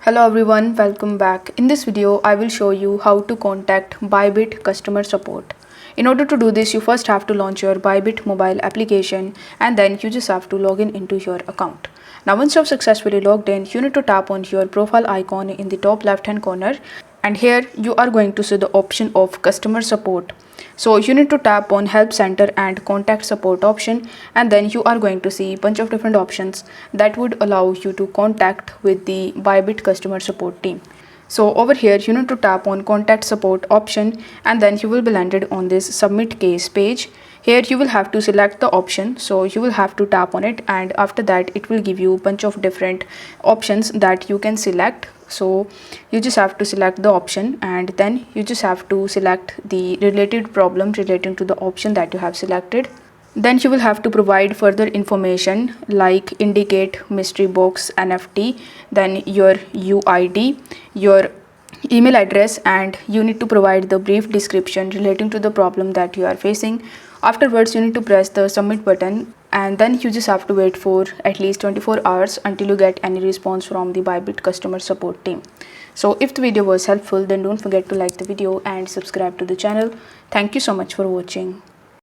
Hello everyone, welcome back. In this video, I will show you how to contact Bybit Customer Support. In order to do this, you first have to launch your Bybit mobile application and then you just have to log in into your account. Now once you have successfully logged in, you need to tap on your profile icon in the top left hand corner, and here you are going to see the option of customer support. So you need to tap on help center and contact support option, and then you are going to see a bunch of different options that would allow you to contact with the Bybit customer support team. So over here you need to tap on contact support option, and then you will be landed on this submit case page. Here you will have to select the option, so you will have to tap on it, and after that it will give you a bunch of different options that you can select. So you just have to select the option, and then you just have to select the related problem relating to the option that you have selected. Then you will have to provide further information like indicate mystery box NFT, then your UID, your email address, and you need to provide the brief description relating to the problem that you are facing. Afterwards, you need to press the submit button, and then you just have to wait for at least 24 hours until you get any response from the Bybit customer support team. So if the video was helpful, then don't forget to like the video and subscribe to the channel. Thank you so much for watching.